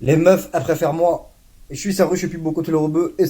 Les meufs, elles préfèrent moi. Et je suis sérieux, je suis plus beaucoup de le rebeu. Et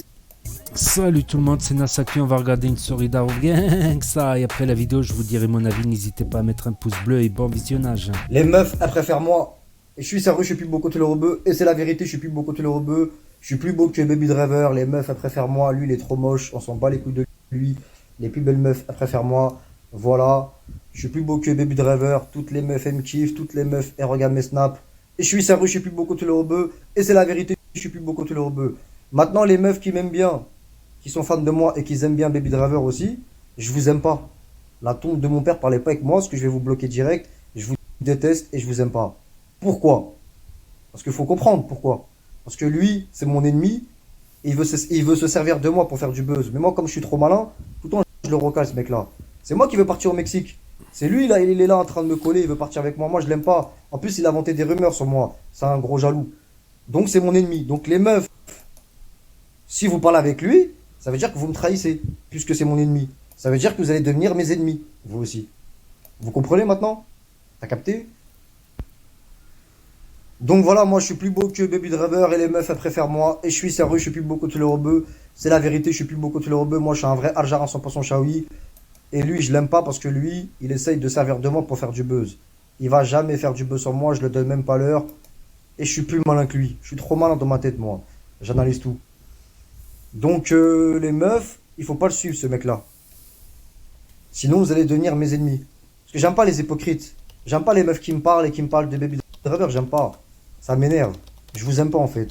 Salut tout le monde, c'est Nassaki, on va regarder une story d'Arrogant ça et après la vidéo je vous dirai mon avis, n'hésitez pas à mettre un pouce bleu et bon visionnage. les meufs, elles préfèrent moi. Et je suis sérieux, je suis plus beaucoup de le rebeu. Et c'est la vérité, je suis plus beaucoup de le rebeu. Je suis plus beau que Baby Driver. Les meufs, elles préfèrent moi. Lui, il est trop moche. On s'en bat les couilles de lui. Les plus belles meufs, elles préfèrent moi. Voilà. Je suis plus beau que Baby Driver. Toutes les meufs, elles me kiffent. Toutes les meufs, elles regardent mes snaps. Et je suis sérieux, je suis plus beaucoup de le rebeu. Et c'est la vérité, je suis plus beaucoup de le rebeu. Maintenant, les meufs qui m'aiment bien, qui sont fans de moi et qui aiment bien Baby Driver aussi, je vous aime pas. La tombe de mon père, parlez pas avec moi, parce que je vais vous bloquer direct. Je vous déteste et je vous aime pas. Pourquoi? Parce qu'il faut comprendre pourquoi. Parce que lui, c'est mon ennemi, et il veut se servir de moi pour faire du buzz. Mais moi, comme je suis trop malin, tout le temps, je le recale, ce mec-là. C'est moi qui veux partir au Mexique. C'est lui, là, il est là en train de me coller, il veut partir avec moi. Moi, je l'aime pas. En plus, il a inventé des rumeurs sur moi. C'est un gros jaloux. Donc, c'est mon ennemi. Donc, les meufs, si vous parlez avec lui, ça veut dire que vous me trahissez, puisque c'est mon ennemi. Ça veut dire que vous allez devenir mes ennemis, vous aussi. Vous comprenez maintenant? T'as capté? Donc voilà, moi je suis plus beau que Baby Driver et les meufs elles préfèrent moi. Et je suis sérieux, je suis plus beau que le rebeu. C'est la vérité, je suis plus beau que le rebeu. Moi je suis un vrai Algérien 100% Chaoui. Et lui, je l'aime pas parce que lui, il essaye de servir de moi pour faire du buzz. Il va jamais faire du buzz sur moi, je le donne même pas l'heure. Et je suis plus malin que lui. Je suis trop malin dans ma tête, moi. J'analyse tout. Donc les meufs, il faut pas le suivre ce mec-là. Sinon vous allez devenir mes ennemis. Parce que j'aime pas les hypocrites. J'aime pas les meufs qui me parlent et qui me parlent de Baby Driver, j'aime pas. Ça m'énerve. Je vous aime pas en fait.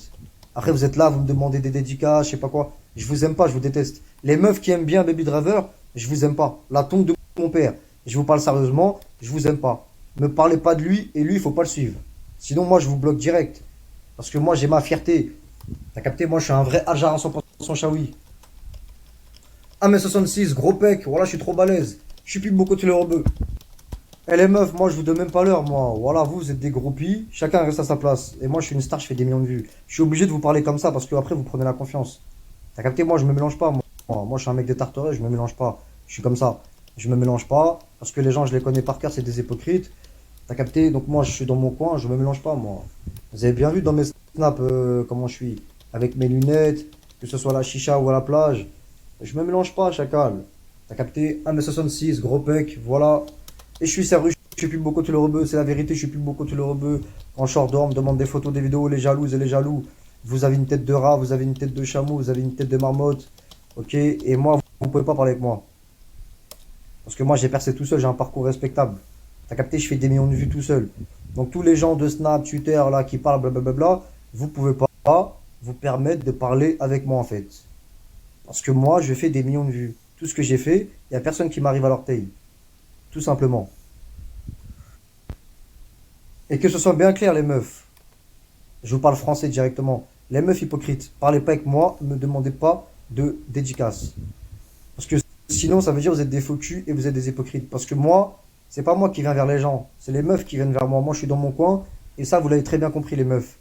Après vous êtes là, vous me demandez des dédicaces, je sais pas quoi. Je vous aime pas, je vous déteste. Les meufs qui aiment bien Baby Driver, je vous aime pas. La tombe de mon père. Je vous parle sérieusement, je vous aime pas. Me parlez pas de lui et lui il faut pas le suivre. Sinon moi je vous bloque direct. Parce que moi j'ai ma fierté. T'as capté, moi je suis un vrai Algérien 100% Chaoui. 1m66, gros pec, voilà je suis trop balèze. Je suis plus beaucoup de le rebeu. Eh les meufs, moi je vous donne même pas l'heure, moi. Voilà, vous êtes des groupies, chacun reste à sa place. Et moi je suis une star, je fais des millions de vues. Je suis obligé de vous parler comme ça parce que après vous prenez la confiance. T'as capté, moi je me mélange pas, moi. Moi je suis un mec de Tarteret, je me mélange pas. Je suis comme ça. Je me mélange pas parce que les gens je les connais par cœur, c'est des hypocrites. T'as capté, donc moi je suis dans mon coin, je me mélange pas, moi. Vous avez bien vu dans mes snaps comment je suis. Avec mes lunettes, que ce soit à la chicha ou à la plage. Je me mélange pas, chacal. T'as capté, 1m66, gros pec, voilà. Et je suis sérieux, je suis plus beaucoup de le rebeu, c'est la vérité, je suis plus beaucoup de le rebeu. Quand je sors dehors, on me demande des photos, des vidéos, les jalouses et les jaloux. Vous avez une tête de rat, vous avez une tête de chameau, vous avez une tête de marmotte. Ok? Et moi, vous pouvez pas parler avec moi. Parce que moi, j'ai percé tout seul, j'ai un parcours respectable. T'as capté, je fais des millions de vues tout seul. Donc tous les gens de Snap, Twitter, là, qui parlent, blablabla, vous pouvez pas vous permettre de parler avec moi, en fait. Parce que moi, je fais des millions de vues. Tout ce que j'ai fait, il n'y a personne qui m'arrive à l'orteil. Tout simplement. Et que ce soit bien clair, les meufs. Je vous parle français directement. Les meufs hypocrites, parlez pas avec moi, ne me demandez pas de dédicace. Parce que sinon, ça veut dire que vous êtes des faux culs et vous êtes des hypocrites. Parce que moi, c'est pas moi qui viens vers les gens, c'est les meufs qui viennent vers moi. Moi, je suis dans mon coin, et ça, vous l'avez très bien compris, les meufs.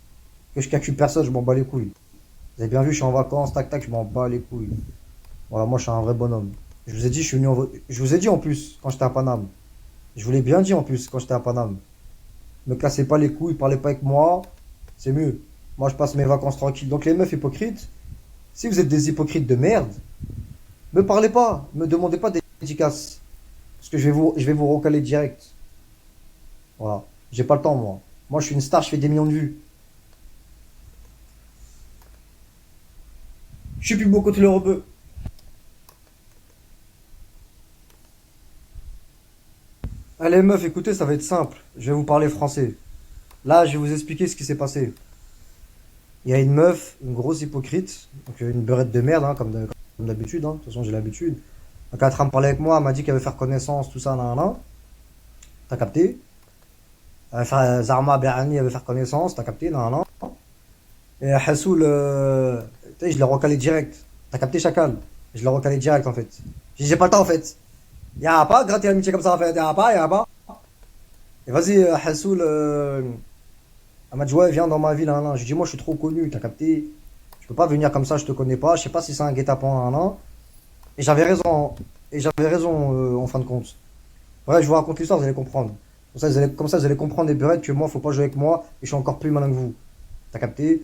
Que je calcule personne, je m'en bats les couilles. Vous avez bien vu, je suis en vacances, tac tac, je m'en bats les couilles. Voilà, moi, je suis un vrai bonhomme. Je vous ai dit, je suis venu je vous ai dit en plus, quand j'étais à Paname. Je vous l'ai bien dit en plus, quand j'étais à Paname. Me cassez pas les couilles, parlez pas avec moi, c'est mieux. Moi, je passe mes vacances tranquilles. Donc, les meufs hypocrites, si vous êtes des hypocrites de merde, me parlez pas, me demandez pas des dédicaces. Parce que je vais vous recaler direct. Voilà. J'ai pas le temps, moi. Moi, je suis une star, je fais des millions de vues. Je suis plus beau côté le rebeu. Allez, meufs, écoutez, ça va être simple. Je vais vous parler français. Là, je vais vous expliquer ce qui s'est passé. Il y a une meuf, une grosse hypocrite, donc une beurette de merde, hein, comme d'habitude. Hein. De toute façon, j'ai l'habitude. Donc, elle est en train de parler avec moi, elle m'a dit qu'elle veut faire connaissance, tout ça, nan, nan, nan. T'as capté? Zarma Berani, elle veut faire connaissance, t'as capté? Nan, nan, nan. Et Hassoul, tu sais, je l'ai recalé direct. T'as capté, chacal? Je l'ai recalé direct, en fait. J'ai pas le temps, en fait. Y'a pas, gratter l'amitié comme ça, en fait. Y'a pas. Et vas-y, Hassoul, elle m'a dit, ouais, viens dans ma ville, nan, nan. Je lui dis, moi, je suis trop connu, t'as capté? Je peux pas venir comme ça, je te connais pas. Je sais pas si c'est un guet-apens, nan, nan. Et j'avais raison. Et j'avais raison, en fin de compte. Ouais, je vous raconte l'histoire, vous allez comprendre. Comme ça, vous allez comprendre, les burettes, que moi, faut pas jouer avec moi. Et je suis encore plus malin que vous. T'as capté?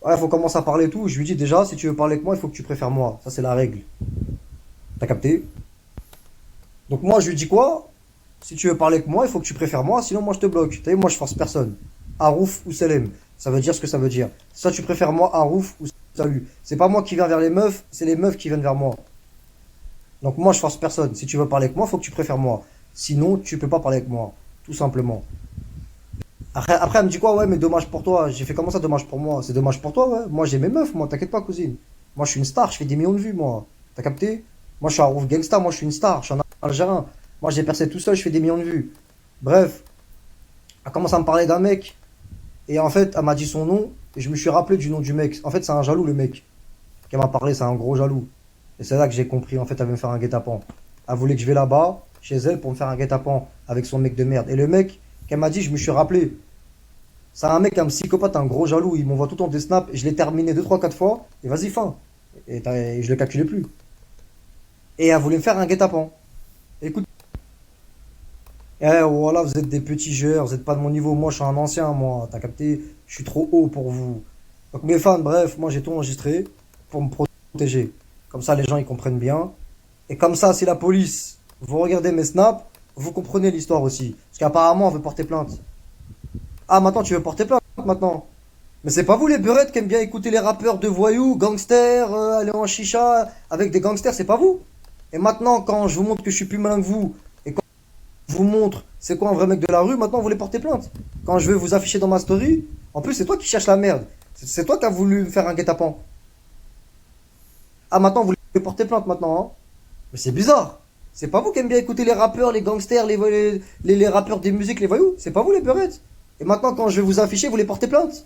Ouais, faut commencer à parler et tout. Je lui dis déjà, si tu veux parler avec moi, il faut que tu préfères moi. Ça, c'est la règle. T'as capté? Donc moi, je lui dis quoi? Si tu veux parler avec moi, il faut que tu préfères moi, sinon moi je te bloque. T'as vu, moi je force personne. Harouf ou Selem. Ça veut dire ce que ça veut dire. Soit tu préfères moi, Harouf ou Salut. C'est pas moi qui viens vers les meufs, c'est les meufs qui viennent vers moi. Donc moi je force personne. Si tu veux parler avec moi, il faut que tu préfères moi. Sinon, tu peux pas parler avec moi. Tout simplement. Après, elle me dit quoi? Ouais, mais dommage pour toi. J'ai fait comment ça, dommage pour moi? C'est dommage pour toi, ouais. Moi j'ai mes meufs, moi, t'inquiète pas, cousine. Moi je suis une star, je fais des millions de vues, moi. T'as capté? Moi je suis un Harouf gangsta, moi je suis une star, je suis un Algérien. Moi j'ai percé tout seul, je fais des millions de vues. Bref, elle commence à me parler d'un mec. Et en fait, elle m'a dit son nom. Et je me suis rappelé du nom du mec. En fait, c'est un jaloux, le mec. Qui m'a parlé, c'est un gros jaloux. Et c'est là que j'ai compris. En fait, elle veut me faire un guet-apens. Elle voulait que je vais là-bas, chez elle, pour me faire un guet-apens avec son mec de merde. Et le mec, qu'elle m'a dit, je me suis rappelé. C'est un mec, un psychopathe, un gros jaloux. Il m'envoie tout le temps des snaps. Et je l'ai terminé 2 3 4 fois. Et vas-y, fin. Et je le calculais plus. Et elle voulait me faire un guet-apens. Écoute. Eh, voilà, vous êtes des petits joueurs, vous êtes pas de mon niveau. Moi, je suis un ancien, moi. T'as capté? Je suis trop haut pour vous. Donc, mes fans, bref, moi, j'ai tout enregistré pour me protéger. Comme ça, les gens, ils comprennent bien. Et comme ça, si la police, vous regardez mes snaps, vous comprenez l'histoire aussi. Parce qu'apparemment, on veut porter plainte. Ah, maintenant, tu veux porter plainte, maintenant? Mais c'est pas vous, les beurettes, qui aiment bien écouter les rappeurs de voyous, gangsters, aller en chicha avec des gangsters, c'est pas vous? Et maintenant, quand je vous montre que je suis plus malin que vous, vous montre c'est quoi un vrai mec de la rue, maintenant vous voulez porter plainte. Quand je vais vous afficher dans ma story, en plus c'est toi qui cherches la merde. C'est toi qui as voulu faire un guet-apens. Ah maintenant vous voulez porter plainte maintenant, hein. Mais c'est bizarre. C'est pas vous qui aimez bien écouter les rappeurs, les gangsters, les rappeurs des musiques, les voyous. C'est pas vous les peurettes. Et maintenant quand je vais vous afficher, vous voulez porter plainte.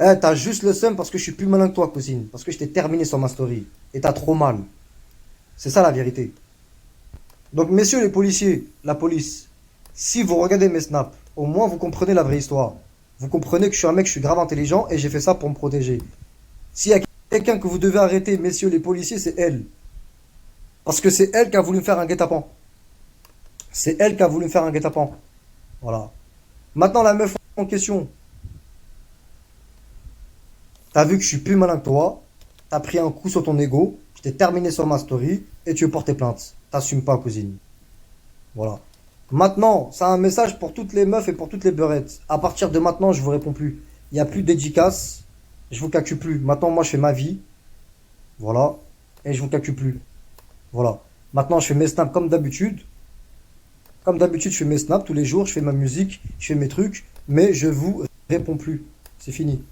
Eh, t'as juste le seum parce que je suis plus malin que toi, cousine. Parce que je t'ai terminé sur ma story. Et t'as trop mal. C'est ça la vérité. Donc, messieurs les policiers, la police, si vous regardez mes snaps, au moins vous comprenez la vraie histoire. Vous comprenez que je suis un mec, je suis grave intelligent et j'ai fait ça pour me protéger. S'il y a quelqu'un que vous devez arrêter, messieurs les policiers, c'est elle. Parce que c'est elle qui a voulu me faire un guet-apens. C'est elle qui a voulu me faire un guet-apens. Voilà. Maintenant, la meuf en question. T'as vu que je suis plus malin que toi. T'as pris un coup sur ton ego. Je t'ai terminé sur ma story. Et tu veux porter plainte. T'assumes pas, cousine. Voilà. Maintenant, c'est un message pour toutes les meufs et pour toutes les beurettes. À partir de maintenant, je vous réponds plus. Il n'y a plus de dédicace. Je vous calcule plus. Maintenant, moi, je fais ma vie. Voilà. Et je vous calcule plus. Voilà. Maintenant, je fais mes snaps comme d'habitude. Comme d'habitude, je fais mes snaps tous les jours. Je fais ma musique. Je fais mes trucs. Mais je vous réponds plus. C'est fini.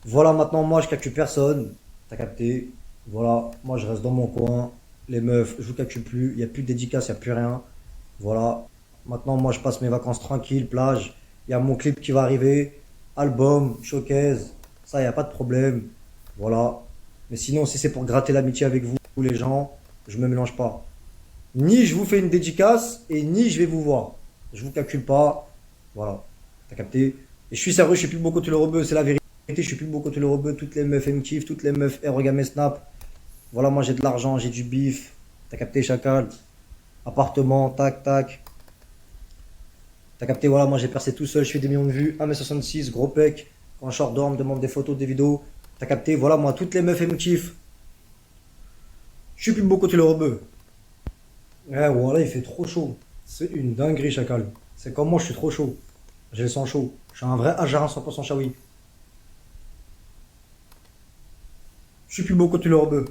Voilà, maintenant, moi, je calcule personne. T'as capté? Voilà. Moi, je reste dans mon coin. Les meufs, je vous calcule plus. Il n'y a plus de dédicace, il n'y a plus rien. Voilà. Maintenant, moi, je passe mes vacances tranquilles, plage. Il y a mon clip qui va arriver. Album, showcase. Ça, il n'y a pas de problème. Voilà. Mais sinon, si c'est pour gratter l'amitié avec vous, les gens, je me mélange pas. Ni je vous fais une dédicace, et ni je vais vous voir. Je vous calcule pas. Voilà. T'as capté? Et je suis sérieux, je suis plus beaucoup le rebeu, c'est la vérité. Je suis plus beaucoup le rebeu. Toutes les meufs elles me kiffent, toutes les meufs elles regardent mes snaps. Voilà, moi j'ai de l'argent, j'ai du bif. T'as capté, chacal? Appartement, tac, tac. T'as capté, voilà, moi j'ai percé tout seul, je fais des millions de vues. 1m66, gros pec. Quand je sors dehors, on me demande des photos, des vidéos. T'as capté, voilà, moi toutes les meufs elles me kiffent. Je suis plus beaucoup le rebeu. Ouais, voilà, il fait trop chaud. C'est une dinguerie, chacal. C'est comme moi, je suis trop chaud. J'ai le sang chaud. Je suis un vrai Ajarin 100% Chaoui. Je suis plus beaucoup le rebeu.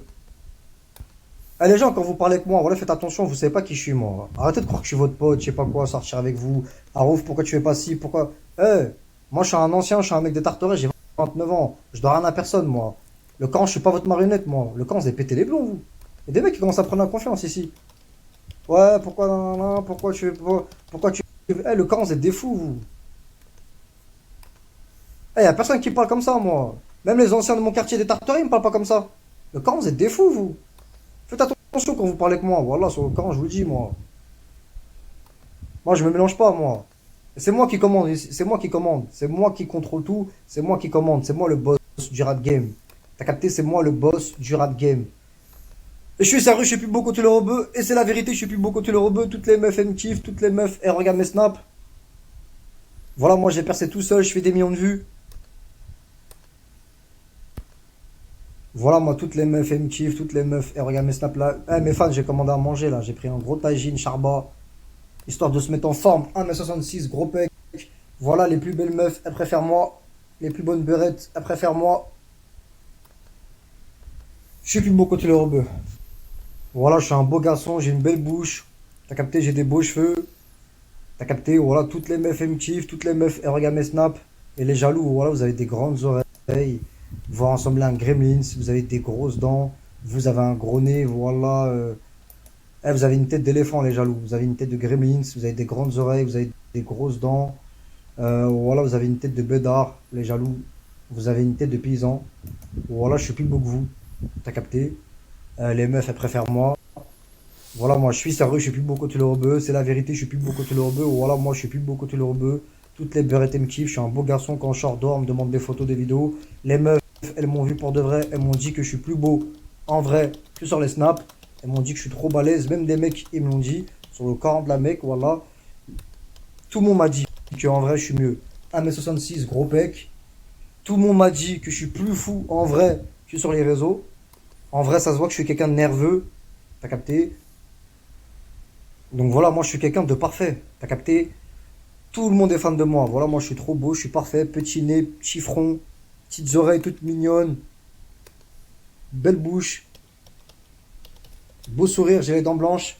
Eh, les gens, quand vous parlez avec moi, voilà, faites attention, vous savez pas qui je suis, moi. Arrêtez de croire que je suis votre pote, je sais pas quoi, sortir avec vous. Arouf, pourquoi tu fais pas ci, pourquoi. Eh, moi, je suis un ancien, je suis un mec des Tarterets, j'ai 29 ans. Je dois rien à personne, moi. Le camp, je suis pas votre marionnette, moi. Le camp, vous avez pété les plombs, vous. Il y a des mecs qui commencent à prendre la confiance ici. Ouais, pourquoi, nan, nan, nan, pourquoi tu. Eh, le camp, vous êtes des fous, vous. Eh, y a personne qui me parle comme ça, moi. Même les anciens de mon quartier des Tarterets, ils me parlent pas comme ça. Le camp, vous êtes des fous, vous. Faites attention quand vous parlez avec moi. Voilà, sur le camp, je vous le dis, moi. Moi, je me mélange pas, moi. C'est moi qui commande, c'est moi qui commande. C'est moi qui contrôle tout, c'est moi qui commande. C'est moi le boss du rap game. T'as capté, c'est moi le boss du rap game. Et je suis sérieux, je suis plus beaucoup le rebeu. Et c'est la vérité, je suis plus beaucoup le rebeu. Toutes les meufs, elles me kiffent. Toutes les meufs, elles regardent mes snaps. Voilà, moi j'ai percé tout seul, je fais des millions de vues. Voilà, moi toutes les meufs, elles me kiffent, toutes les meufs, elles regardent mes snaps là. Eh, mes fans, j'ai commandé à manger là, j'ai pris un gros tagine, charba, histoire de se mettre en forme. 1m66, gros pec. Voilà, les plus belles meufs, elles préfèrent moi. Les plus bonnes beurrettes, elles préfèrent moi. Je suis plus beau côté le rebeu. Voilà, je suis un beau garçon, j'ai une belle bouche. T'as capté, j'ai des beaux cheveux. T'as capté, voilà, toutes les meufs elles me kiffent, toutes les meufs elles regardent mes snaps. Et les jaloux, voilà, vous avez des grandes oreilles. Vous ressemblez à un gremlins, vous avez des grosses dents, vous avez un gros nez, voilà. Vous avez une tête d'éléphant, les jaloux. Vous avez une tête de gremlins, vous avez des grandes oreilles, vous avez des grosses dents. Voilà, vous avez une tête de bédard, les jaloux. Vous avez une tête de paysan. Voilà, je suis plus beau que vous. T'as capté? Les meufs, elles préfèrent moi. Voilà, moi je suis sérieux, je suis plus beau côté le rebeu, c'est la vérité, je suis plus beau côté le rebeu. Voilà, moi je suis plus beau côté le rebeu. Toutes les beurrettes elles me kiffent, je suis un beau garçon quand je sors dehors, on me demande des photos, des vidéos. Les meufs, elles m'ont vu pour de vrai, elles m'ont dit que je suis plus beau en vrai que sur les snaps. Elles m'ont dit que je suis trop balèze, même des mecs ils me l'ont dit, sur le corps de la mec, voilà. Tout le monde m'a dit que en vrai je suis mieux. 1m66, gros pec. Tout le monde m'a dit que je suis plus fou en vrai que sur les réseaux. En vrai, ça se voit que je suis quelqu'un de nerveux. T'as capté? Donc voilà, moi je suis quelqu'un de parfait. T'as capté? Tout le monde est fan de moi. Voilà, moi je suis trop beau, je suis parfait. Petit nez, petit front, petites oreilles toutes mignonnes, belle bouche, beau sourire, j'ai les dents blanches,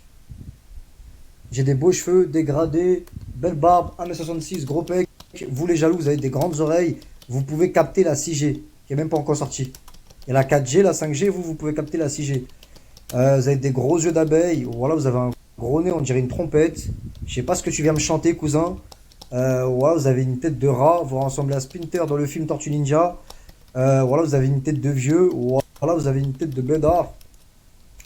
j'ai des beaux cheveux dégradés, belle barbe, 1m66, gros pec. Vous les jaloux, vous avez des grandes oreilles. Vous pouvez capter la 6G, qui est même pas encore sortie. Il y a la 4G, la 5G, vous pouvez capter la 6G. Vous avez des gros yeux d'abeille. Voilà, vous avez un gros nez, on dirait une trompette. Je sais pas ce que tu viens me chanter, cousin. Voilà, vous avez une tête de rat. Vous ressemblez à Splinter dans le film Tortue Ninja. Voilà, vous avez une tête de vieux. Voilà, vous avez une tête de bédard.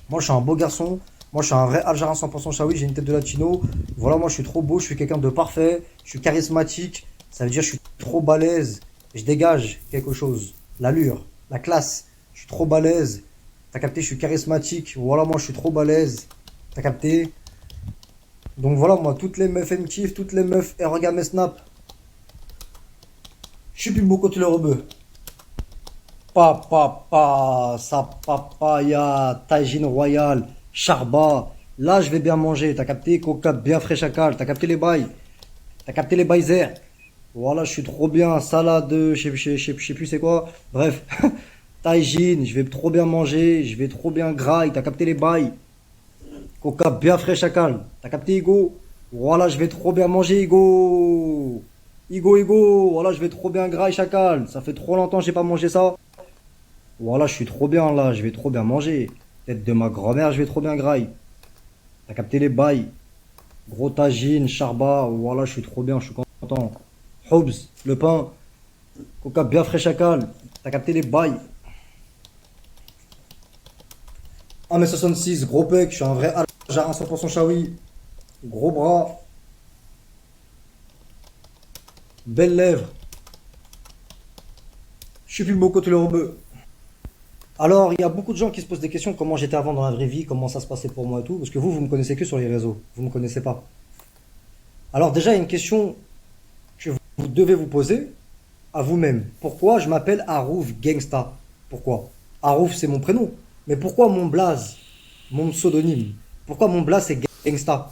Moi, je suis un beau garçon. Moi, je suis un vrai Algérien 100% Chaoui. J'ai une tête de latino. Voilà, moi, je suis trop beau. Je suis quelqu'un de parfait. Je suis charismatique. Ça veut dire que je suis trop balèze. Je dégage quelque chose. L'allure, la classe. Je suis trop balèze. T'as capté, je suis charismatique. Voilà, moi, je suis trop balèze. T'as capté? Donc voilà, moi, toutes les meufs, elles me kiffent. Toutes les meufs, elles regardent mes snaps. Je suis plus beau côté le rebeu. Ça papaya, tagine royale, charba. Là, je vais bien manger. T'as capté? Coca bien frais chacal. T'as capté les bails? T'as capté les bails? Voilà, je suis trop bien. Salade, je sais plus c'est quoi. Bref. Tagine, je vais trop bien manger. Je vais trop bien graille. T'as capté les bails? Coca bien frais chacal. T'as capté, Igo? Voilà, je vais trop bien manger, Igo. Igo. Voilà, je vais trop bien graille chacal. Ça fait trop longtemps que j'ai pas mangé ça. Voilà, je suis trop bien là. Je vais trop bien manger. Tête de ma grand-mère, je vais trop bien graille. T'as capté les bails? Gros tagine, charba. Voilà, je suis trop bien. Je suis content. Hobbs, le pain. Coca bien frais chacal. T'as capté les bails? 1m66, gros pec, je suis un vrai Algérien 100% Chaoui. Gros bras, belles lèvres. Je suis plus beau côté le rebeu. Alors, il y a beaucoup de gens qui se posent des questions comment j'étais avant dans la vraie vie, comment ça se passait pour moi et tout. Parce que vous me connaissez que sur les réseaux. Vous me connaissez pas. Alors, déjà, il y a une question que vous devez vous poser à vous-même. Pourquoi je m'appelle Harouf Gangsta? Pourquoi? Harouf, c'est mon prénom. Mais pourquoi mon blaze, mon pseudonyme? Pourquoi mon blaze c'est Gangsta?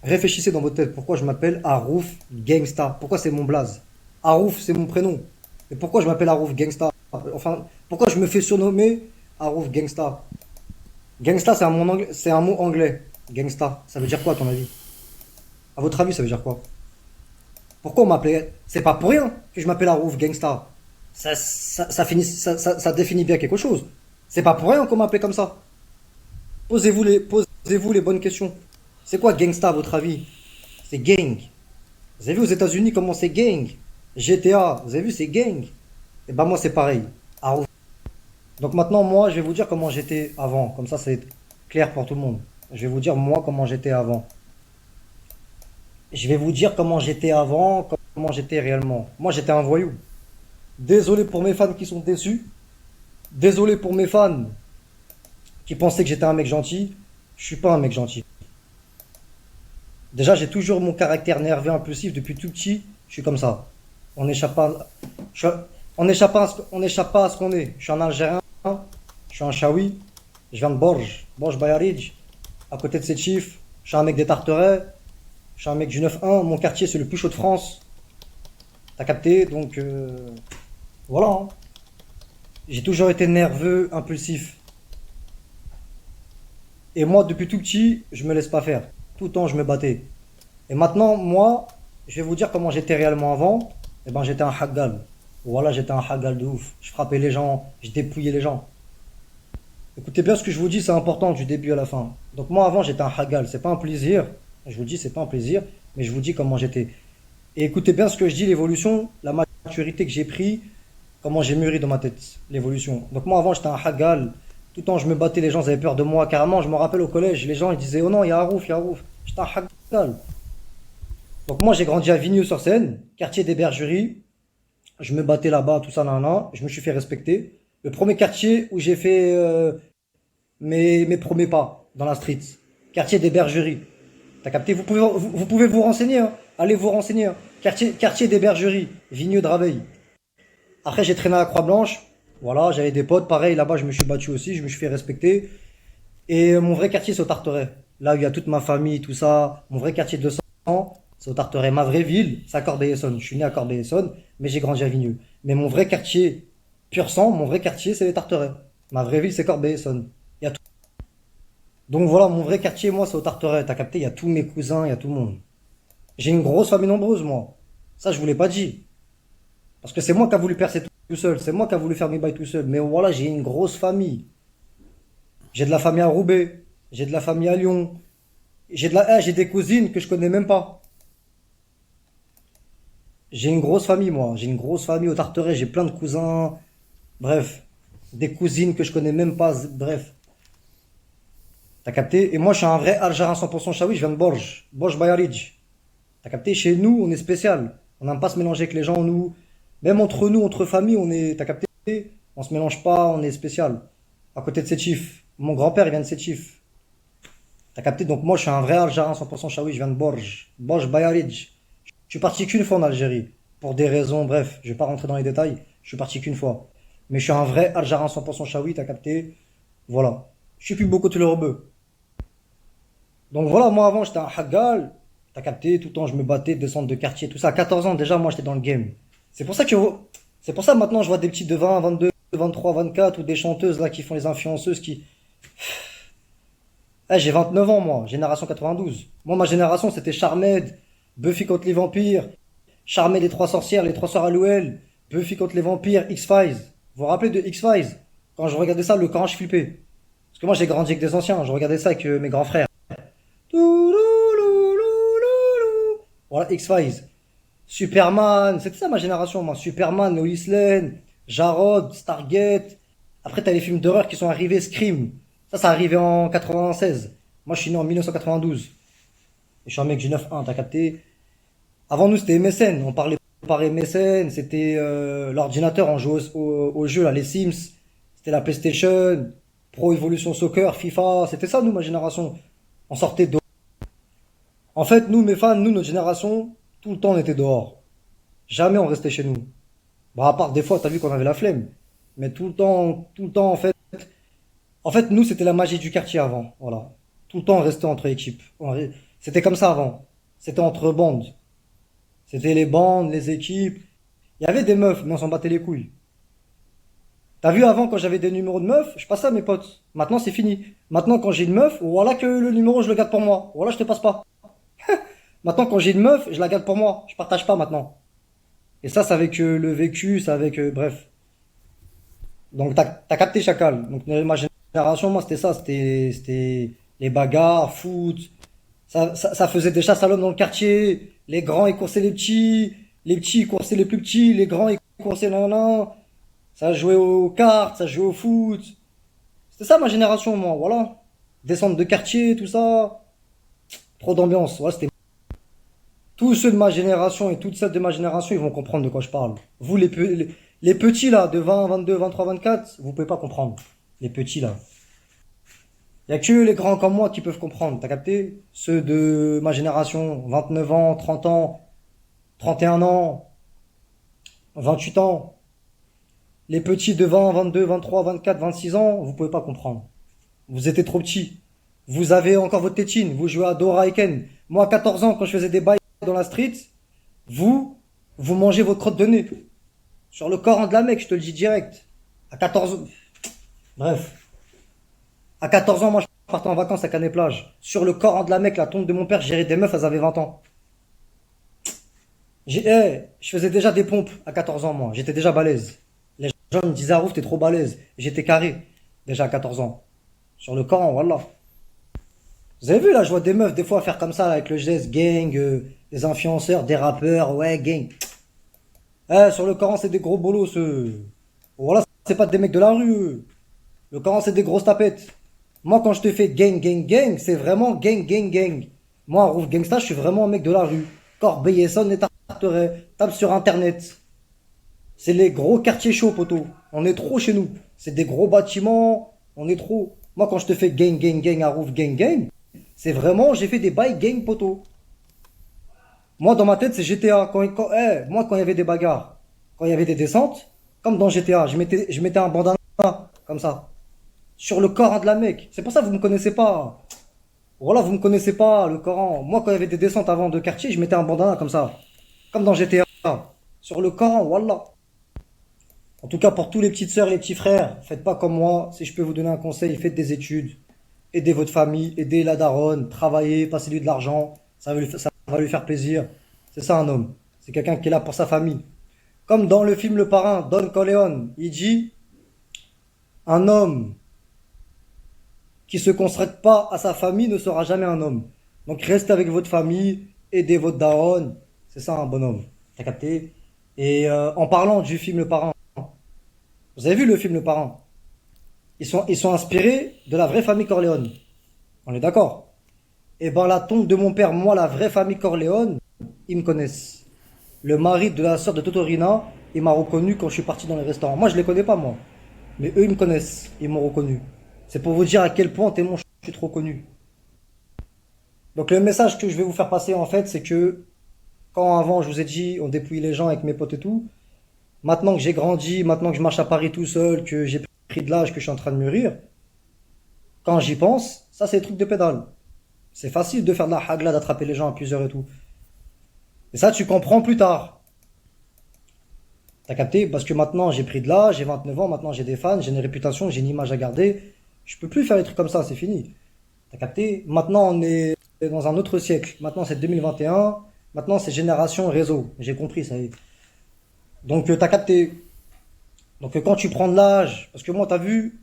Réfléchissez dans votre tête. Pourquoi je m'appelle Harouf Gangsta? Pourquoi c'est mon blaze? Harouf, c'est mon prénom. Mais pourquoi je m'appelle Harouf Gangsta? Enfin, pourquoi je me fais surnommer Harouf Gangsta? Gangsta, c'est un mot anglais. Gangsta, ça veut dire quoi à ton avis? À votre avis, ça veut dire quoi? Pourquoi on m'appelait? C'est pas pour rien que je m'appelle Harouf Gangsta. Ça définit bien quelque chose. C'est pas pour rien qu'on m'appelait comme ça. Posez-vous les bonnes questions. C'est quoi gangsta à votre avis? C'est gang. Vous avez vu aux États-Unis comment c'est gang? GTA, vous avez vu c'est gang? Et ben moi c'est pareil. Harouf. Donc maintenant moi je vais vous dire comment j'étais avant. Comme ça c'est clair pour tout le monde. Je vais vous dire moi comment j'étais avant. Je vais vous dire comment j'étais avant, comment j'étais réellement. Moi j'étais un voyou. Désolé pour mes fans qui sont déçus. Désolé pour mes fans qui pensaient que j'étais un mec gentil. Je suis pas un mec gentil. Déjà, j'ai toujours mon caractère nerveux, impulsif. Depuis tout petit, je suis comme ça. On n'échappe pas, je- on n'échappe pas à ce qu'on est. Je suis un Algérien, je suis un Chaoui, je viens de Borj, Borj Bayaridj, à côté de Sétif. Je suis un mec des Tarterets, je suis un mec du 9-1. Mon quartier, c'est le plus chaud de France. T'as capté? Donc, voilà, hein. J'ai toujours été nerveux, impulsif. Et moi, depuis tout petit, je me laisse pas faire. Tout le temps, je me battais. Et maintenant, moi, je vais vous dire comment j'étais réellement avant. Eh ben, j'étais un haggal. Voilà, j'étais un haggal de ouf. Je frappais les gens, je dépouillais les gens. Écoutez bien ce que je vous dis, c'est important du début à la fin. Donc moi, avant, j'étais un haggal. C'est pas un plaisir. Je vous dis, c'est pas un plaisir, mais je vous dis comment j'étais. Et écoutez bien ce que je dis, l'évolution, la maturité que j'ai pris, comment j'ai mûri dans ma tête, l'évolution. Donc moi, avant, j'étais un haggal. Tout le temps, je me battais, les gens avaient peur de moi. Carrément, je me rappelle au collège, les gens, ils disaient, oh non, il y a Harouf, il y a Harouf. J'étais un haggal. Donc moi j'ai grandi à Vigneux-sur-Seine, quartier des Bergeries. Je me battais là-bas, tout ça, nan. Je me suis fait respecter. Le premier quartier où j'ai fait mes premiers pas dans la street. Quartier des Bergeries. T'as capté? Vous pouvez vous renseigner, hein. Allez vous renseigner, hein. Quartier des Bergeries, Vigneux-Draveil. Après j'ai traîné à la Croix-Blanche. Voilà, j'avais des potes, pareil, là-bas je me suis battu aussi, je me suis fait respecter. Et mon vrai quartier c'est au Tarteret. Là où il y a toute ma famille, tout ça. Mon vrai quartier de sang, c'est au Tarteret. Ma vraie ville, c'est à Corbeil-Essonnes. Je suis né à Corbeil-Essonnes, mais j'ai grandi à Vigneux. Mais mon vrai quartier, pur sang, mon vrai quartier, c'est les Tarterets. Ma vraie ville, c'est Corbeil-Essonnes. Il y a tout. Donc voilà, mon vrai quartier, moi, c'est au Tarteret. T'as capté, il y a tous mes cousins, il y a tout le monde. J'ai une grosse famille nombreuse, moi. Ça, je vous l'ai pas dit. Parce que c'est moi qui a voulu percer tout seul. C'est moi qui a voulu faire mes bails tout seul. Mais voilà, j'ai une grosse famille. J'ai de la famille à Roubaix. J'ai de la famille à Lyon. J'ai des cousines que je connais même pas. J'ai une grosse famille, moi. J'ai une grosse famille au Tarteret. J'ai plein de cousins. Bref. Des cousines que je connais même pas. Bref. T'as capté? Et moi, je suis un vrai Algérien 100% Chaoui. Je viens de Borj. Borj Bayaridj. T'as capté? Chez nous, on est spécial. On n'aime pas se mélanger avec les gens. Même entre nous, entre familles, on est. T'as capté? On se mélange pas. On est spécial. À côté de Sétif. Mon grand-père, il vient de Sétif. T'as capté? Donc moi, je suis un vrai Algérien 100% Chaoui. Je viens de Borj. Borj Bayaridj. Je suis parti qu'une fois en Algérie. Pour des raisons, bref, je vais pas rentrer dans les détails. Je suis parti qu'une fois. Mais je suis un vrai Algérien 100% Chaoui, t'as capté? Voilà. Je suis plus beaucoup de l'Europe. Donc voilà, moi avant j'étais un Haggal. T'as capté? Tout le temps je me battais, descendre de quartier, tout ça. À 14 ans déjà, moi j'étais dans le game. C'est pour ça que c'est pour ça maintenant je vois des petites de 20, 22, 23, 24 ou des chanteuses là qui font les influenceuses qui. Eh, j'ai 29 ans moi, génération 92. Moi ma génération c'était Charmed, Buffy contre les vampires, Charmed les trois sorcières, les trois sœurs Alouel, Buffy contre les vampires, X-Files. Vous vous rappelez de X-Files? Quand je regardais ça, le camp, je flippais. Parce que moi j'ai grandi avec des anciens, je regardais ça avec mes grands frères. Voilà, X-Files. Superman, c'était ça ma génération, moi. Superman, Lois Lane, Jarod, Stargate. Après, t'as les films d'horreur qui sont arrivés, Scream. Ça arrivé en 96. Moi, je suis né en 1992. Et je suis un mec du 9-1, t'as capté? Avant nous, c'était MSN. On parlait par MSN. C'était l'ordinateur, on jouait aux jeux, là, les Sims. C'était la PlayStation, Pro Evolution Soccer, FIFA. C'était ça, nous, ma génération. On sortait de. En fait, nous, mes fans, nous, notre génération, tout le temps, on était dehors. Jamais on restait chez nous. Bah, à part des fois, t'as vu qu'on avait la flemme. Mais tout le temps, en fait, nous, c'était la magie du quartier avant. Voilà. Tout le temps, on restait entre équipes. C'était comme ça avant. C'était entre bandes. C'était les bandes, les équipes. Il y avait des meufs, mais on s'en battait les couilles. T'as vu avant, quand j'avais des numéros de meufs, je passais à mes potes. Maintenant, c'est fini. Maintenant, quand j'ai une meuf, voilà que le numéro, je le garde pour moi. Voilà, je te passe pas. Maintenant, quand j'ai une meuf, je la garde pour moi. Je partage pas maintenant. Et ça, c'est avec le vécu, c'est avec. Bref. Donc, t'as capté Chacal. Donc, ma génération, moi, c'était ça. C'était les bagarres, foot. Ça faisait des chasses à l'homme dans le quartier. Les grands, ils coursaient les petits. Les petits, ils coursaient les plus petits. Les grands, ils coursaient nan. Ça jouait aux cartes, ça jouait au foot. C'était ça ma génération, moi, voilà. Descendre de quartier, tout ça. Trop d'ambiance. Voilà, c'était. Tous ceux de ma génération et toutes celles de ma génération, ils vont comprendre de quoi je parle. Vous, les petits, là, de 20, 22, 23, 24, vous pouvez pas comprendre. Les petits, là. Il n'y a que les grands comme moi qui peuvent comprendre, t'as capté? Ceux de ma génération, 29 ans, 30 ans, 31 ans, 28 ans. Les petits de 20, 22, 23, 24, 26 ans, vous pouvez pas comprendre. Vous étiez trop petits. Vous avez encore votre tétine, vous jouez à Dora et Ken. Moi, à 14 ans, quand je faisais des bails dans la street, vous, vous mangez votre crotte de nez. Sur le Coran de la Mecque, je te le dis direct. À 14 ans. Bref. À 14 ans, moi, je partais en vacances à Canet-Plage. Sur le Coran de la Mecque, la tombe de mon père, je gérais des meufs, elles avaient 20 ans. Je faisais déjà des pompes à 14 ans, moi. J'étais déjà balèze. Les gens me disaient, Arouf, t'es trop balèze. J'étais carré, déjà à 14 ans. Sur le Coran, voilà. Vous avez vu, là, je vois des meufs, des fois, faire comme ça, là, avec le geste, gang, des influenceurs, des rappeurs, ouais, gang. Sur le Coran, c'est des gros bolos, eux. Voilà, c'est pas des mecs de la rue, eux. Le Coran, c'est des grosses tapettes. Moi, quand je te fais gang, gang, gang, c'est vraiment gang, gang, gang. Moi, Rouf Gangsta, je suis vraiment un mec de la rue. Corbeil-Essonnes et Tarteret. Tape sur Internet. C'est les gros quartiers chauds, poteau. On est trop chez nous. C'est des gros bâtiments. On est trop. Moi, quand je te fais gang, gang, gang, à Rouf, gang, gang, c'est vraiment, j'ai fait des bails gang, poteau. Moi, dans ma tête, c'est GTA. Moi, quand il y avait des bagarres, quand il y avait des descentes, comme dans GTA, je mettais un bandana, comme ça, sur le Coran de la Mecque. C'est pour ça que vous me connaissez pas. Voilà, vous me connaissez pas, le Coran. Moi, quand il y avait des descentes avant de quartier, je mettais un bandana comme ça. Comme dans GTA. Sur le Coran, voilà. En tout cas, pour tous les petites sœurs et les petits frères, faites pas comme moi. Si je peux vous donner un conseil, faites des études. Aidez votre famille, aidez la daronne, travaillez, passez-lui de l'argent. Ça va lui faire plaisir. C'est ça un homme. C'est quelqu'un qui est là pour sa famille. Comme dans le film Le Parrain, Don Corleone, il dit, un homme qui se consacre pas à sa famille ne sera jamais un homme. Donc restez avec votre famille, aidez votre daronne. C'est ça un bonhomme. T'as capté? Et en parlant du film Le Parrain, vous avez vu le film Le Parrain? Ils sont inspirés de la vraie famille Corleone. On est d'accord? Et ben la tombe de mon père, moi, la vraie famille Corleone, ils me connaissent. Le mari de la sœur de Totorina, il m'a reconnu quand je suis parti dans les restaurants. Moi, je les connais pas, moi. Mais eux, ils me connaissent. Ils m'ont reconnu. C'est pour vous dire à quel point témoin je suis trop connu. Donc le message que je vais vous faire passer, en fait, c'est que quand avant, je vous ai dit, on dépouille les gens avec mes potes et tout, maintenant que j'ai grandi, maintenant que je marche à Paris tout seul, que j'ai pris de l'âge, que je suis en train de mûrir, quand j'y pense, ça, c'est des trucs de pédale. C'est facile de faire de la hagla, d'attraper les gens à plusieurs et tout. Et ça, tu comprends plus tard. T'as capté? Parce que maintenant, j'ai pris de l'âge, j'ai 29 ans, maintenant j'ai des fans, j'ai une réputation, j'ai une image à garder. Je peux plus faire des trucs comme ça, c'est fini. T'as capté? Maintenant, on est dans un autre siècle. Maintenant, c'est 2021. Maintenant, c'est génération réseau. J'ai compris, ça y est. Donc, t'as capté. Donc, quand tu prends de l'âge, parce que moi, t'as vu,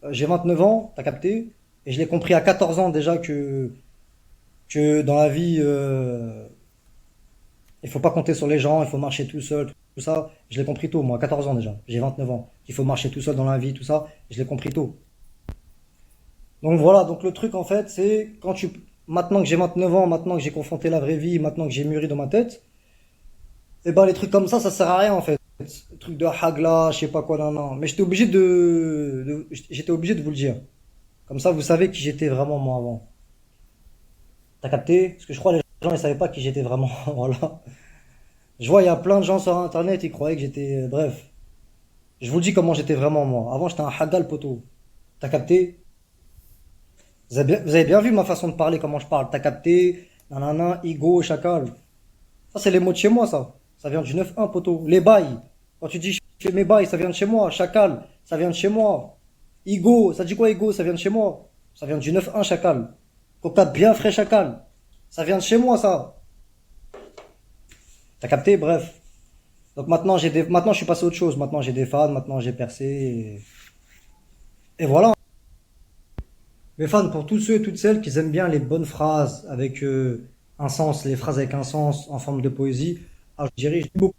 j'ai 29 ans, t'as capté, et je l'ai compris à 14 ans déjà que dans la vie, il faut pas compter sur les gens, il faut marcher tout seul, tout ça. Je l'ai compris tôt, moi, à 14 ans déjà. J'ai 29 ans. Il faut marcher tout seul dans la vie, tout ça. Je l'ai compris tôt. Donc voilà, donc le truc en fait, c'est maintenant que j'ai 29 ans, maintenant que j'ai confronté la vraie vie, maintenant que j'ai mûri dans ma tête, et ben les trucs comme ça sert à rien en fait. Les trucs de hagla, je sais pas quoi, non, non. Mais j'étais obligé de vous le dire. Comme ça, vous savez qui j'étais vraiment moi avant. T'as capté? Parce que je crois que les gens ils savaient pas qui j'étais vraiment. Voilà. Je vois, il y a plein de gens sur internet, ils croyaient que j'étais. Bref. Je vous dis comment j'étais vraiment moi. Avant, j'étais un hagal poteau. T'as capté? Vous avez bien vu ma façon de parler, comment je parle. T'as capté? Nanana, Igo, chacal. Ça, c'est les mots de chez moi, ça. Ça vient du 9-1, poteau. Les bails. Quand tu dis je fais mes bails, ça vient de chez moi. Chacal, ça vient de chez moi. Igo, ça dit quoi, Igo? Ça vient de chez moi. Ça vient du 9-1, chacal. Coca bien frais, chacal. Ça vient de chez moi, ça. T'as capté? Bref. Donc maintenant, je suis passé à autre chose. Maintenant, j'ai des fans. Maintenant, j'ai percé. Et voilà. Mes fans, pour tous ceux et toutes celles qui aiment bien les bonnes phrases avec un sens, les phrases avec un sens en forme de poésie, je dirige beaucoup.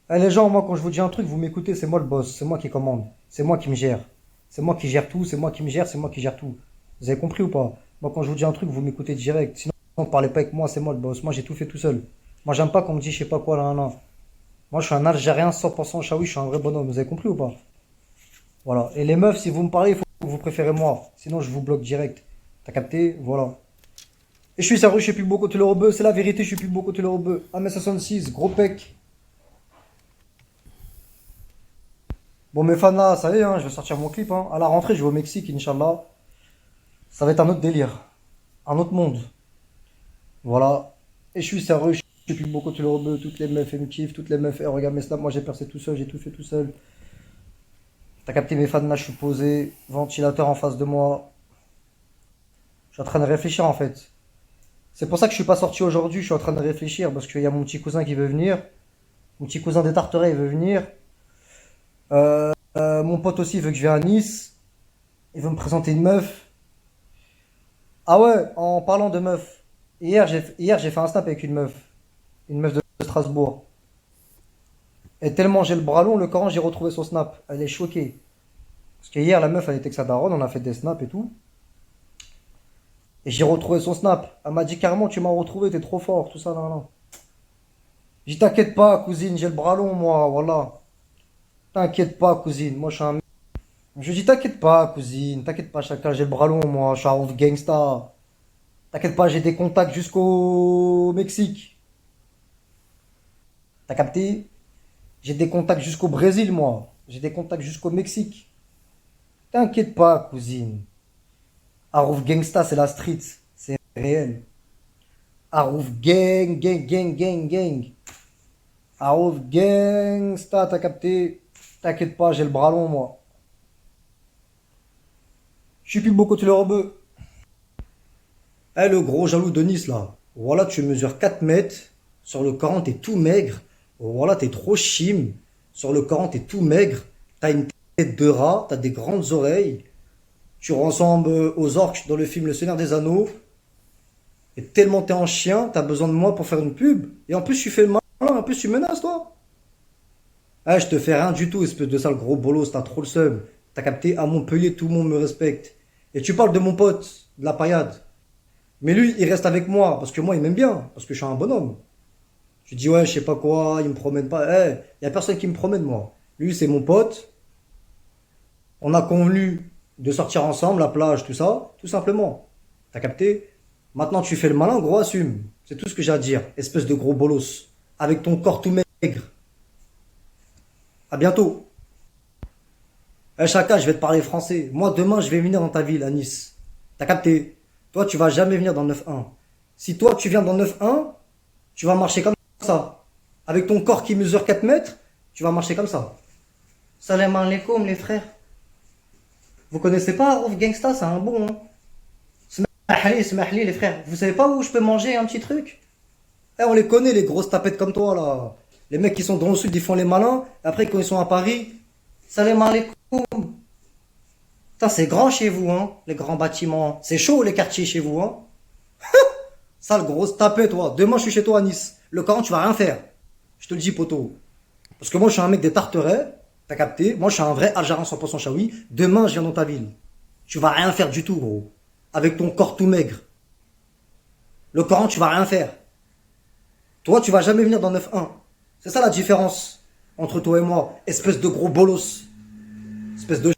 Les gens, moi, quand je vous dis un truc, vous m'écoutez, c'est moi le boss, c'est moi qui commande, c'est moi qui me gère. C'est moi qui gère tout, c'est moi qui me gère, c'est moi qui gère tout. Vous avez compris ou pas? Moi, quand je vous dis un truc, vous m'écoutez direct. Sinon, ne parlez pas avec moi, c'est moi le boss. Moi, j'ai tout fait tout seul. Moi, j'aime pas qu'on me dise je sais pas quoi, là, là, là. Moi, je suis un Algérien 100% Chaoui, je suis un vrai bonhomme. Vous avez compris ou pas? Voilà. Et les meufs, si vous me parlez, il faut que vous préférez moi. Sinon, je vous bloque direct. T'as capté? Voilà. Et je suis sérieux, je suis plus beau côté le rebeu. C'est la vérité, je suis plus beau côté le rebeu. 1m66, gros pec. Bon, mes fans là, ça y est, hein, je vais sortir mon clip. Hein. À la rentrée, je vais au Mexique, Inch'Allah. Ça va être un autre délire. Un autre monde. Voilà. Et je suis sérieux, je suis plus beau côté le rebeu. Toutes les meufs, elles me kiffent. Toutes les meufs, elles regardent mes snaps. Moi, j'ai percé tout seul, j'ai tout fait tout seul. T'as capté mes fans là, je suis posé. Ventilateur en face de moi. Je suis en train de réfléchir en fait. C'est pour ça que je suis pas sorti aujourd'hui, je suis en train de réfléchir parce qu'il y a mon petit cousin qui veut venir. Mon petit cousin des Tarterets il veut venir. Mon pote aussi veut que je vienne à Nice. Il veut me présenter une meuf. Ah ouais, en parlant de meuf. Hier j'ai fait un snap avec une meuf. Une meuf de Strasbourg. Et tellement j'ai le bras long, le Coran, j'ai retrouvé son snap. Elle est choquée. Parce que hier la meuf elle était avec sa daronne, on a fait des snaps et tout. Et j'ai retrouvé son snap. Elle m'a dit carrément tu m'as retrouvé, t'es trop fort, tout ça, non, non. J'ai dit t'inquiète pas cousine, j'ai le bras long moi, voilà. T'inquiète pas cousine, moi je suis un... Je lui dis t'inquiète pas cousine, t'inquiète pas chacun, j'ai le bras long moi, je suis un ouf gangsta. T'inquiète pas, j'ai des contacts jusqu'au Mexique. T'as capté? J'ai des contacts jusqu'au Brésil moi. J'ai des contacts jusqu'au Mexique. T'inquiète pas cousine. Harouf Gangsta, c'est la street. C'est réel. Harouf Gang, gang, gang, gang, gang. Harouf Gangsta, t'as capté? T'inquiète pas, j'ai le bras long, moi. Je suis plus beau côté le rebeu. Eh, le gros jaloux de Nice, là. Voilà, tu mesures 4 mètres. Sur le 40, t'es tout maigre. Voilà, t'es trop chim. Sur le 40, t'es tout maigre. T'as une tête de rat, t'as des grandes oreilles. Tu ressembles aux orques dans le film Le Seigneur des Anneaux. Et tellement t'es en chien, t'as besoin de moi pour faire une pub. Et en plus, tu fais le malin, en plus, tu menaces, toi. Ah, je te fais rien du tout, espèce de sale gros bolos, t'as trop le seum. T'as capté, à Montpellier, tout le monde me respecte. Et tu parles de mon pote, de la paillade. Mais lui, il reste avec moi, parce que moi, il m'aime bien, parce que je suis un bonhomme. Tu dis, ouais, je sais pas quoi, il me promène pas. Eh, y a personne qui me promène, moi. Lui, c'est mon pote. On a convenu de sortir ensemble, la plage, tout ça, tout simplement. T'as capté? Maintenant, tu fais le malin, gros, assume. C'est tout ce que j'ai à dire, espèce de gros bolos. Avec ton corps tout maigre. À bientôt. Eh, Chaka, je vais te parler français. Moi, demain, je vais venir dans ta ville, à Nice. T'as capté? Toi, tu vas jamais venir dans le 9-1. Si toi, tu viens dans le 9-1, tu vas marcher comme ça. Avec ton corps qui mesure 4 mètres, tu vas marcher comme ça. Salam alaikum, les frères. Vous connaissez pas Harouf Gangsta, c'est un bon, hein. Smahli, les frères. Vous savez pas où je peux manger un petit truc? Eh, on les connaît, les grosses tapettes comme toi, là. Les mecs qui sont dans le sud, ils font les malins. Après, quand ils sont à Paris, salam alaikum. Putain, c'est grand chez vous, hein, les grands bâtiments. C'est chaud, les quartiers chez vous, hein. Sale grosse tapette, toi. Demain, je suis chez toi à Nice. Le Coran, tu vas rien faire. Je te le dis, poteau. Parce que moi, je suis un mec des Tarterets. T'as capté? Moi, je suis un vrai Algérien 100% Chaoui. Demain, je viens dans ta ville. Tu vas rien faire du tout, gros. Avec ton corps tout maigre. Le Coran, tu vas rien faire. Toi, tu vas jamais venir dans 9-1. C'est ça la différence entre toi et moi. Espèce de gros bolos. Espèce de...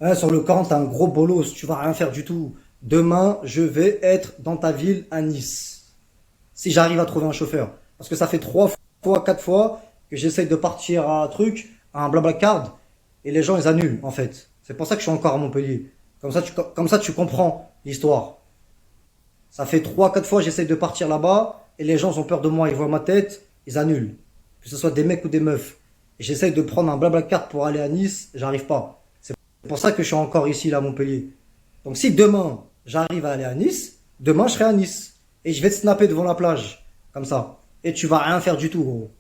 Ouais, sur le Coran, t'as un gros bolos. Tu vas rien faire du tout. Demain, je vais être dans ta ville à Nice. Si j'arrive à trouver un chauffeur. Parce que ça fait 3 fois, 4 fois que j'essaye de partir à un truc, à un Blablacar, et les gens, ils annulent, en fait. C'est pour ça que je suis encore à Montpellier. Comme ça, tu comprends l'histoire. Ça fait 3 4 fois que j'essaye de partir là-bas, et les gens ont peur de moi, ils voient ma tête, ils annulent. Que ce soit des mecs ou des meufs. Et j'essaye de prendre un Blablacar pour aller à Nice, j'arrive pas. C'est pour ça que je suis encore ici, là, à Montpellier. Donc si demain, j'arrive à aller à Nice, demain, je serai à Nice. Et je vais te snapper devant la plage. Comme ça. Et tu vas rien faire du tout, gros.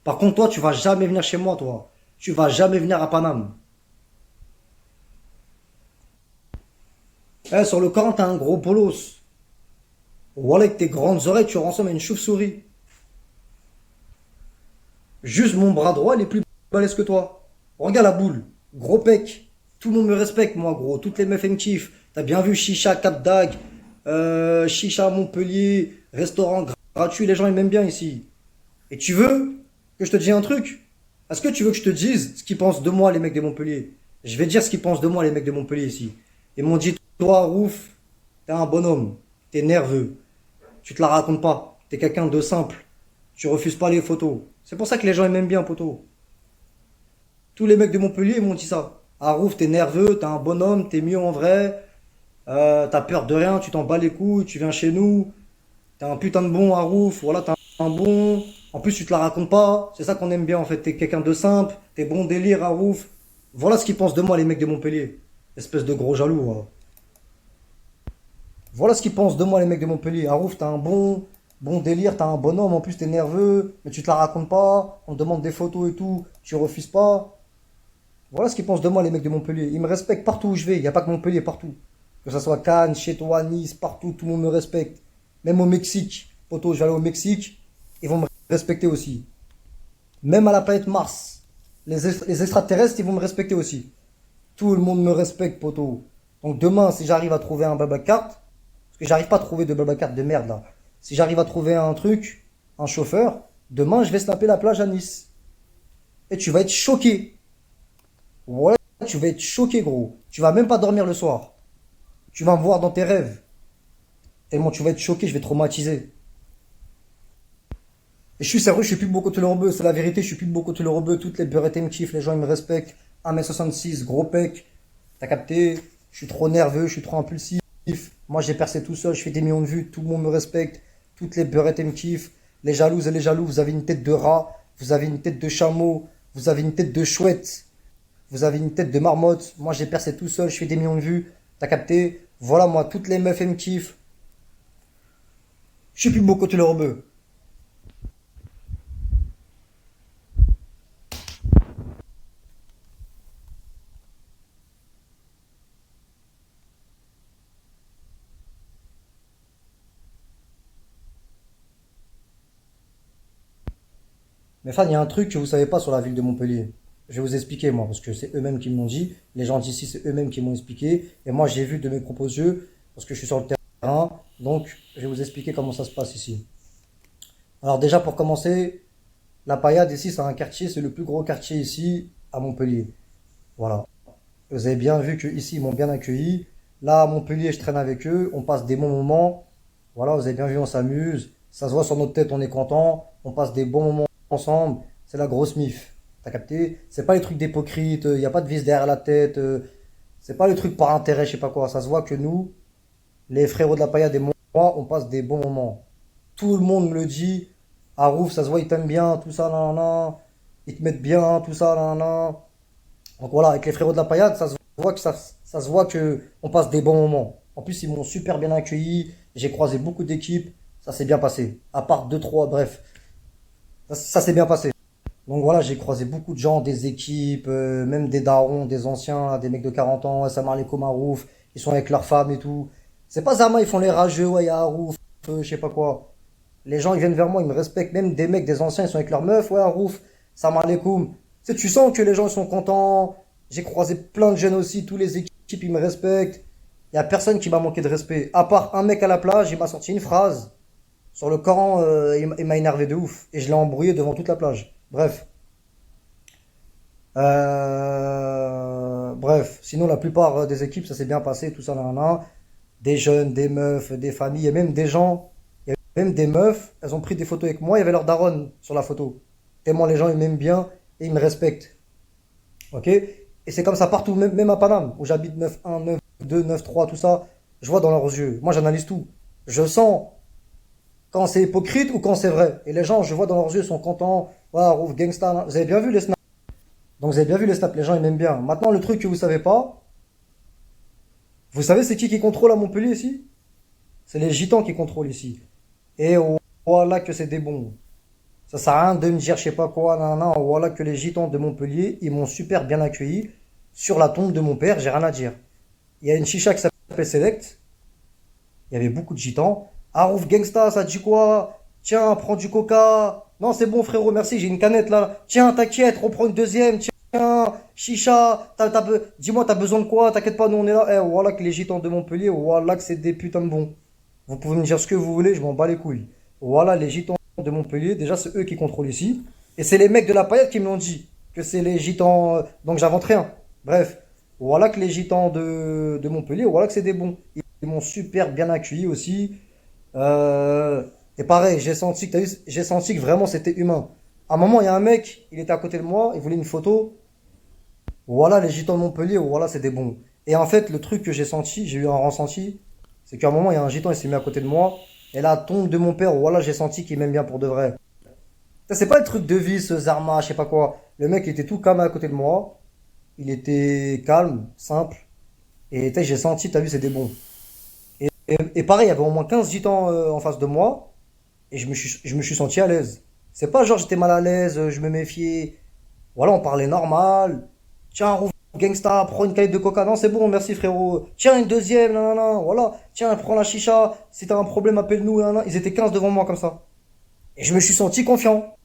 Par contre, toi, tu vas jamais venir chez moi, toi. Tu vas jamais venir à Paname. Eh, sur le Coran, t'as un gros bolos. Voilà, avec tes grandes oreilles, tu ressembles à une chauve-souris. Juste mon bras droit, il est plus balèze que toi. Regarde la boule. Gros pec. Tout le monde me respecte, moi, gros. Toutes les meufs me kiffent. T'as bien vu Chicha, Cap d'Agde, Chicha Montpellier, restaurant gratuit. Les gens, ils m'aiment bien ici. Et tu veux que je te dise un truc? Est-ce que tu veux que je te dise ce qu'ils pensent de moi, les mecs de Montpellier? Je vais dire ce qu'ils pensent de moi, les mecs de Montpellier ici. Ils m'ont dit, toi, Rouf, t'es un bonhomme, t'es nerveux, tu te la racontes pas, t'es quelqu'un de simple, tu refuses pas les photos. C'est pour ça que les gens ils m'aiment bien, poto. Tous les mecs de Montpellier ils m'ont dit ça. Ah, Rouf, t'es nerveux, t'es un bonhomme, t'es mieux en vrai, t'as peur de rien, tu t'en bats les couilles, tu viens chez nous, t'es un putain de bon, Harouf, voilà, t'es un bon. En plus, tu te la racontes pas, c'est ça qu'on aime bien en fait. T'es quelqu'un de simple, t'es bon délire, Harouf. Voilà ce qu'ils pensent de moi, les mecs de Montpellier. Espèce de gros jaloux. Hein. Voilà ce qu'ils pensent de moi, les mecs de Montpellier. Harouf, t'es un bon délire, t'es un bonhomme, en plus t'es nerveux, mais tu te la racontes pas, on te demande des photos et tout, tu refuses pas. Voilà ce qu'ils pensent de moi, les mecs de Montpellier. Ils me respectent partout où je vais, il n'y a pas que Montpellier, partout. Que ce soit Cannes, chez toi, Nice, partout, tout le monde me respecte. Même au Mexique, poto, je vais aller au Mexique, ils vont me respecter aussi. Même à la planète Mars, les extraterrestres, ils vont me respecter aussi. Tout le monde me respecte, poto. Donc demain, si j'arrive à trouver un Blablacar, parce que j'arrive pas à trouver de Blablacar de merde là. Si j'arrive à trouver un truc, un chauffeur, demain je vais snapper la plage à Nice. Et tu vas être choqué. Ouais, tu vas être choqué, gros. Tu vas même pas dormir le soir. Tu vas me voir dans tes rêves. Tellement tu vas être choqué, je vais te traumatiser. Et je suis sérieux, je suis plus beau côté le rebeu, c'est la vérité, je suis plus beau côté le rebeu. Toutes les beurrettes me kiffent, les gens ils me respectent. 1m66, gros pec. T'as capté? Je suis trop nerveux, je suis trop impulsif. Moi j'ai percé tout seul, je fais des millions de vues, tout le monde me respecte. Toutes les beurrettes me kiffent. Les jalouses et les jaloux, vous avez une tête de rat, vous avez une tête de chameau, vous avez une tête de chouette, vous avez une tête de marmotte. Moi j'ai percé tout seul, je fais des millions de vues. T'as capté? Voilà, moi, toutes les meufs elles me kiffent. Je suis plus beau côté le rebeu. Mais Fan, il y a un truc que vous savez pas sur la ville de Montpellier. Je vais vous expliquer, moi, parce que c'est eux-mêmes qui m'ont dit. Les gens d'ici, c'est eux-mêmes qui m'ont expliqué. Et moi, j'ai vu de mes propres yeux, parce que je suis sur le terrain. Donc, je vais vous expliquer comment ça se passe ici. Alors, déjà, pour commencer, la Paillade, ici, c'est un quartier, c'est le plus gros quartier ici, à Montpellier. Voilà. Vous avez bien vu que ici ils m'ont bien accueilli. Là, à Montpellier, je traîne avec eux. On passe des bons moments. Voilà, vous avez bien vu, on s'amuse. Ça se voit sur notre tête, on est content. On passe des bons moments ensemble. C'est la grosse mif. T'as capté? C'est pas les trucs d'hypocrite. Il n'y a pas de vis derrière la tête. C'est pas les trucs par intérêt, je sais pas quoi. Ça se voit que nous, les frérots de la paillade et moi, on passe des bons moments. Tout le monde me le dit. Harouf, ça se voit, ils t'aiment bien, tout ça, nan, nan, nan. Ils te mettent bien, tout ça, nan, nan, nan. Donc voilà, avec les frérots de la paillade, ça se voit que ça se voit que on passe des bons moments. En plus, ils m'ont super bien accueilli. J'ai croisé beaucoup d'équipes. Ça s'est bien passé. À part deux, trois, bref. Ça s'est bien passé. Donc voilà, j'ai croisé beaucoup de gens, des équipes, même des darons, des anciens, des mecs de 40 ans, Assalamu alaikum Harouf, ils sont avec leurs femmes et tout. C'est pas Zama, ils font les rageux, ouais, y'a Harouf, je sais pas quoi. Les gens, ils viennent vers moi, ils me respectent. Même des mecs, des anciens, ils sont avec leurs meufs, ouais, Harouf, salam alaikum. Tu sais, tu sens que les gens, ils sont contents. J'ai croisé plein de jeunes aussi, tous les équipes, ils me respectent. Il y a personne qui m'a manqué de respect. À part un mec à la plage, il m'a sorti une phrase. Sur le Coran, il m'a énervé de ouf. Et je l'ai embrouillé devant toute la plage. Bref. Bref. Sinon, la plupart des équipes, ça s'est bien passé, tout ça, nanana. Des jeunes, des meufs, des familles, et même des gens. Il y avait même des meufs, elles ont pris des photos avec moi, il y avait leur daronne sur la photo. Tellement les gens, ils m'aiment bien et ils me respectent. Ok? Et c'est comme ça partout, même à Paname, où j'habite 9-1, 9-2, 9-3, tout ça. Je vois dans leurs yeux. Moi, j'analyse tout. Je sens quand c'est hypocrite ou quand c'est vrai. Et les gens, je vois dans leurs yeux, ils sont contents. Ouais, Rouf, gangsta. Vous avez bien vu les snaps. Donc vous avez bien vu les snaps, les gens ils m'aiment bien. Maintenant, le truc que vous savez pas, vous savez c'est qui contrôle à Montpellier ici? C'est les gitans qui contrôlent ici. Et voilà que c'est des bons. Ça sert à rien de me dire je sais pas quoi, nanana. Voilà que les gitans de Montpellier, ils m'ont super bien accueilli. Sur la tombe de mon père, j'ai rien à dire. Il y a une chicha qui s'appelle Select. Il y avait beaucoup de gitans. Harouf Gangsta, ça te dit quoi? Tiens, prends du coca. Non, c'est bon, frérot, merci, j'ai une canette là. Tiens, t'inquiète, reprends une deuxième. Tiens, chicha, dis-moi, t'as besoin de quoi? T'inquiète pas, nous on est là. Eh, voilà que les gitans de Montpellier, voilà que c'est des putains de bons. Vous pouvez me dire ce que vous voulez, je m'en bats les couilles. Voilà, les gitans de Montpellier, déjà, c'est eux qui contrôlent ici. Et c'est les mecs de la paillette qui me l'ont dit. que c'est les gitans. Donc j'invente rien. Bref, voilà que les gitans de Montpellier, voilà que c'est des bons. Ils m'ont super bien accueilli aussi. Euh, et pareil, j'ai senti que vraiment c'était humain. À un moment, il y a un mec, il était à côté de moi, il voulait une photo. Voilà les gitans de Montpellier, voilà c'est des bons. Et en fait, le truc que j'ai senti, j'ai eu un ressenti, c'est qu'à un moment, il y a un gitan, il s'est mis à côté de moi. Et la tombe de mon père, voilà, j'ai senti qu'il m'aime bien pour de vrai. Ça, c'est pas le truc de vis, Zarma, je sais pas quoi. Le mec, il était tout calme à côté de moi. Il était calme, simple. Et tu sais, j'ai senti, t'as vu, c'était bon. Et pareil, il y avait au moins 15 gitans en face de moi. Et je me suis senti à l'aise. C'est pas genre j'étais mal à l'aise, je me méfiais. Voilà, on parlait normal. Tiens, rouvre gangsta, prends une canette de coca. Non, c'est bon, merci frérot. Tiens, une deuxième, non, non, non. Voilà. Tiens, prends la chicha. Si t'as un problème, appelle-nous. Nan, nan. Ils étaient 15 devant moi comme ça. Et je me suis senti confiant.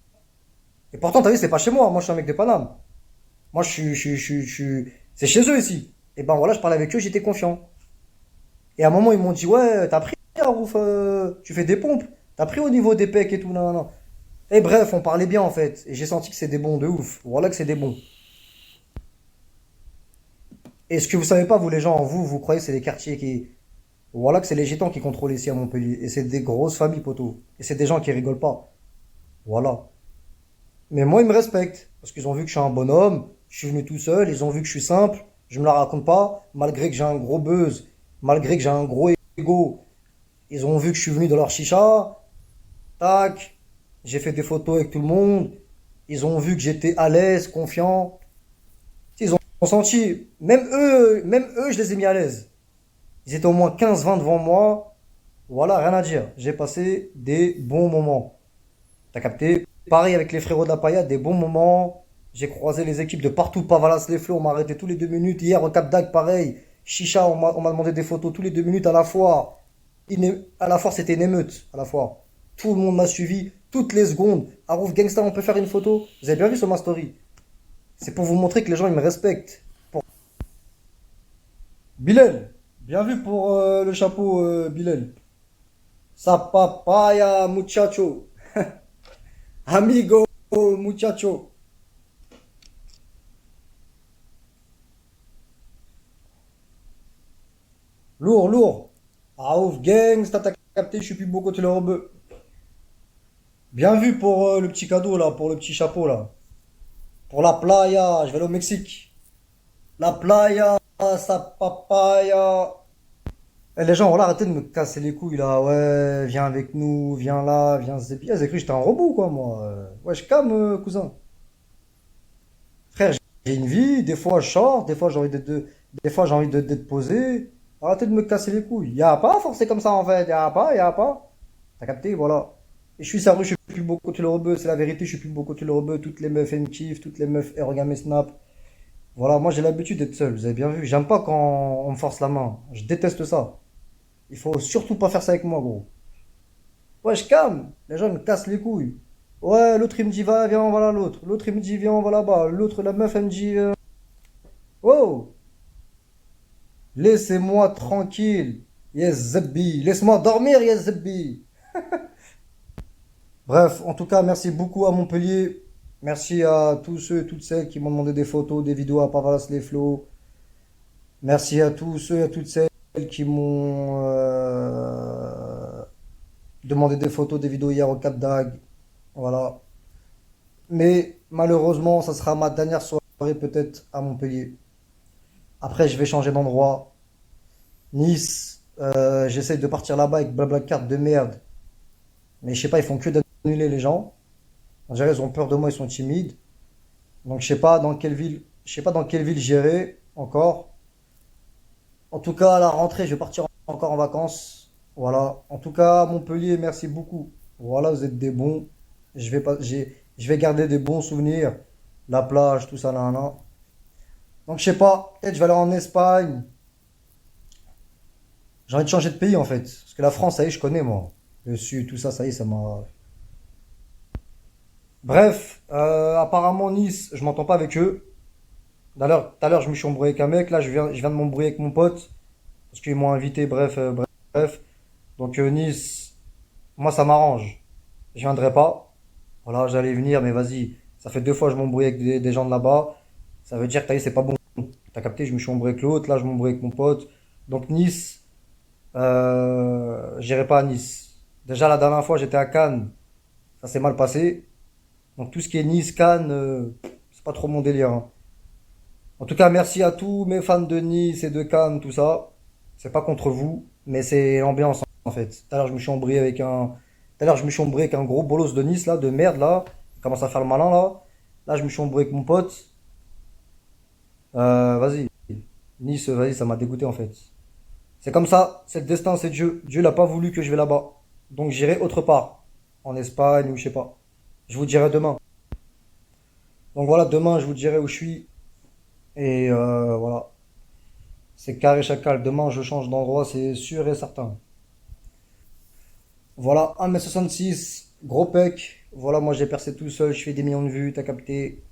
Et pourtant, t'as vu, c'est pas chez moi. Moi, je suis un mec de Paname. Moi, c'est chez eux ici. Et ben voilà, je parlais avec eux, j'étais confiant. Et à un moment, ils m'ont dit, ouais, t'as pris, Arouf, tu fais des pompes. T'as pris au niveau des pecs et tout, non, non, non. Et bref, on parlait bien en fait. Et j'ai senti que c'est des bons de ouf. Voilà que c'est des bons. Et ce que vous savez pas, vous les gens, vous croyez que c'est des quartiers qui. Voilà que c'est les gitans qui contrôlent ici à Montpellier. Et c'est des grosses familles, poteau. Et c'est des gens qui rigolent pas. Voilà. Mais moi, ils me respectent. Parce qu'ils ont vu que je suis un bonhomme. Je suis venu tout seul. Ils ont vu que je suis simple. Je me la raconte pas. Malgré que j'ai un gros buzz. Malgré que j'ai un gros ego. Ils ont vu que je suis venu dans leur chicha. Tac. J'ai fait des photos avec tout le monde. Ils ont vu que j'étais à l'aise, confiant. Ils ont senti. Même eux, je les ai mis à l'aise. Ils étaient au moins 15-20 devant moi. Voilà, rien à dire. J'ai passé des bons moments. T'as capté? Pareil avec les frérots de la paillade, des bons moments. J'ai croisé les équipes de partout, Pavalas, les flots, on m'a arrêté tous les 2 minutes. Hier au Cap d'Agde, pareil. Chicha, on m'a demandé des photos tous les 2 minutes à la fois. À la fois, c'était une émeute, à la fois. Tout le monde m'a suivi, toutes les secondes. Arouf Gangsta, on peut faire une photo? Vous avez bien vu sur ma story. C'est pour vous montrer que les gens, ils me respectent. Bilal, bien vu pour le chapeau, Bilal. Sa papaya, muchacho. Amigo, muchacho. Lourd, lourd. Ah ouf, gang, t'as capté, je suis plus beau côté le rebeu. Bien vu pour le petit cadeau là, pour le petit chapeau là. Pour la playa, je vais aller au Mexique. La playa, sa papaya. Eh, les gens, voilà, arrêtez de me casser les couilles là. Ouais, viens avec nous, viens là, viens zépi. Ah, j'ai cru que j'étais un robot quoi, moi. Ouais, je calme, cousin. Frère, j'ai une vie, des fois je sors, des fois j'ai envie des fois j'ai envie d'être posé. Arrêtez de me casser les couilles. Y a pas forcé comme ça en fait, y a pas. T'as capté, voilà. Et je suis sérieux, je suis plus beau côté le rebeu, c'est la vérité, je suis plus beau côté le rebeu. Toutes les meufs elles me kiffent, toutes les meufs elles regardent mes snaps. Voilà, moi j'ai l'habitude d'être seul, vous avez bien vu. J'aime pas quand on me force la main. Je déteste ça. Il faut surtout pas faire ça avec moi, gros. Ouais, je calme. Les gens me cassent les couilles. Ouais, l'autre il me dit va, viens, on va là, l'autre. L'autre il me dit viens, on va là-bas. L'autre, la meuf elle me dit oh, laissez-moi tranquille. Yes, Zebbi. Laisse-moi dormir, yes, Zebbi. Bref, en tout cas, merci beaucoup à Montpellier. Merci à tous ceux et toutes celles qui m'ont demandé des photos, des vidéos à Pavalas les flots. Merci à tous ceux et toutes celles qui m'ont demandé des photos, des vidéos hier au Cap d'Agde. Voilà. Mais malheureusement, ça sera ma dernière soirée peut-être à Montpellier. Après, je vais changer d'endroit. Nice, j'essaye de partir là-bas avec Blablacar de merde. Mais je sais pas, ils font que d'annuler les gens. En général, ils ont peur de moi, ils sont timides. Donc je sais pas dans quelle ville j'irai encore. En tout cas, à la rentrée, je vais partir encore en vacances. Voilà. En tout cas, Montpellier, merci beaucoup. Voilà, vous êtes des bons. Je vais garder des bons souvenirs. La plage, tout ça, là, là. Donc je sais pas, peut-être je vais aller en Espagne. J'ai envie de changer de pays en fait. Parce que la France, ça y est, je connais moi. Le sud, tout ça, ça y est, ça m'a. Bref, apparemment Nice, je m'entends pas avec eux. D'ailleurs, tout à l'heure, je me suis embrouillé avec un mec. Là, je viens de m'embrouiller avec mon pote. Parce qu'ils m'ont invité, bref. Donc Nice, moi ça m'arrange. Je viendrai pas. Voilà, j'allais venir, mais vas-y. Ça fait 2 fois que je m'embrouille avec des gens de là-bas. Ça veut dire que t'as vu, c'est pas bon. T'as capté, je me suis embrouillé avec l'autre, là je m'embrouille avec mon pote. Donc Nice, j'irai pas à Nice. Déjà la dernière fois j'étais à Cannes, ça s'est mal passé. Donc tout ce qui est Nice, Cannes, c'est pas trop mon délire, hein. En tout cas, merci à tous mes fans de Nice et de Cannes, tout ça. C'est pas contre vous, mais c'est l'ambiance en fait. Tout à l'heure, je me suis embrouillé avec un. Tout à l'heure, je me suis embrouillé avec un gros bolos de Nice là, de merde là. Il commence à faire le malin là. Là, je me suis embrouillé avec mon pote. Vas-y. Nice, vas-y, ça m'a dégoûté en fait. C'est comme ça, c'est le destin, c'est Dieu. Dieu n'a pas voulu que je vais là-bas. Donc j'irai autre part. En Espagne ou je sais pas. Je vous dirai demain. Donc voilà, demain, je vous dirai où je suis. Et voilà. C'est carré chacal. Demain, je change d'endroit, c'est sûr et certain. Voilà, 1m66, gros pec. Voilà, moi j'ai percé tout seul, je fais des millions de vues, t'as capté.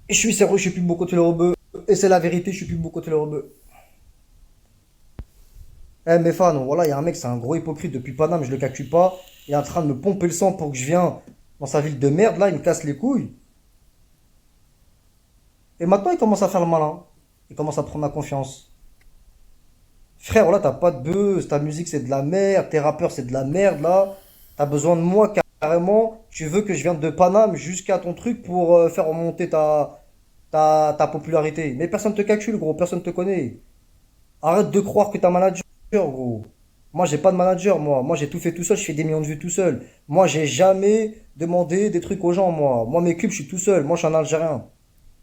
Et je suis sérieux, je suis plus beau côté le rebeu. Et c'est la vérité, je suis plus beau côté le rebeu. Eh mes fans, voilà, il y a un mec, c'est un gros hypocrite depuis Paname, je le calcule pas. Il est en train de me pomper le sang pour que je vienne dans sa ville de merde, là, il me casse les couilles. Et maintenant, il commence à faire le malin. Il commence à prendre ma confiance. Frère, voilà, t'as pas de buzz, ta musique c'est de la merde, tes rappeurs c'est de la merde là. T'as besoin de moi carrément. Tu veux que je vienne de Paname jusqu'à ton truc pour faire remonter ta popularité. Mais personne te calcule, gros, personne te connaît. Arrête de croire que t'as un manager, gros. Moi, j'ai pas de manager, moi. Moi, j'ai tout fait tout seul, je fais des millions de vues tout seul. Moi, j'ai jamais demandé des trucs aux gens, moi. Moi, mes clubs, je suis tout seul. Moi, je suis un Algérien.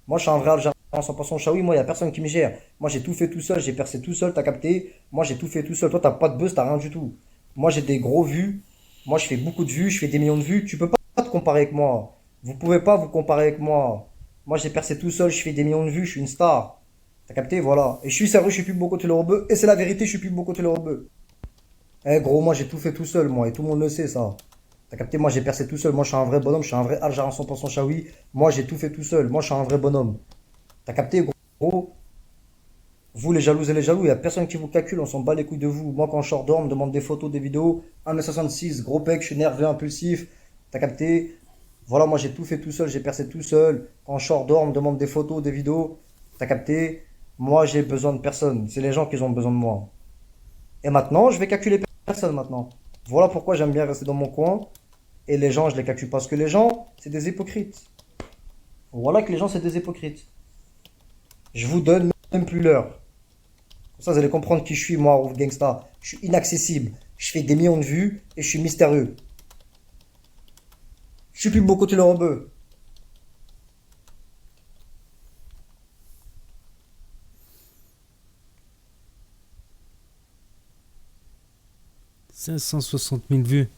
Moi, je suis un vrai Algérien 100% Chaoui. Moi, il n'y a personne qui me gère. Moi, j'ai tout fait tout seul. J'ai percé tout seul. T'as capté? Moi, j'ai tout fait tout seul. Toi, t'as pas de buzz, t'as rien du tout. Moi, j'ai des gros vues. Moi, je fais beaucoup de vues. Je fais des millions de vues. Tu peux pas te comparer avec moi. Vous pouvez pas vous comparer avec moi. Moi, j'ai percé tout seul. Je fais des millions de vues. Je suis une star. T'as capté? Voilà. Et je suis sérieux. Je suis plus beau côté le rebeu. Et c'est la vérité. Je suis plus beau côté le rebeu. Eh, gros, moi, j'ai tout fait tout seul, moi. Et tout le monde le sait, ça. T'as capté? Moi, j'ai percé tout seul. Moi, je suis un vrai bonhomme. Je suis un vrai Algérien 100% Chaoui. Moi, j'ai tout fait tout seul. Moi, je suis un vrai bonhomme. T'as capté, gros? Vous, les jaloux et les jaloux, il n'y a personne qui vous calcule, on s'en bat les couilles de vous. Moi, quand je sors dehors, on me demande des photos, des vidéos. 1m66, gros pec, je suis nerveux, impulsif. T'as capté? Voilà, moi, j'ai tout fait tout seul, j'ai percé tout seul. Quand je sors dehors, on me demande des photos, des vidéos. T'as capté? Moi, j'ai besoin de personne. C'est les gens qui ont besoin de moi. Et maintenant, je vais calculer personne maintenant. Voilà pourquoi j'aime bien rester dans mon coin. Et les gens, je les calcule parce que les gens, c'est des hypocrites. Voilà que les gens, c'est des hypocrites. Je vous donne même plus l'heure. Comme ça, vous allez comprendre qui je suis, moi, Rouf Gangsta. Je suis inaccessible. Je fais des millions de vues et je suis mystérieux. Je suis plus beau côté le rebeu. 560 000 vues.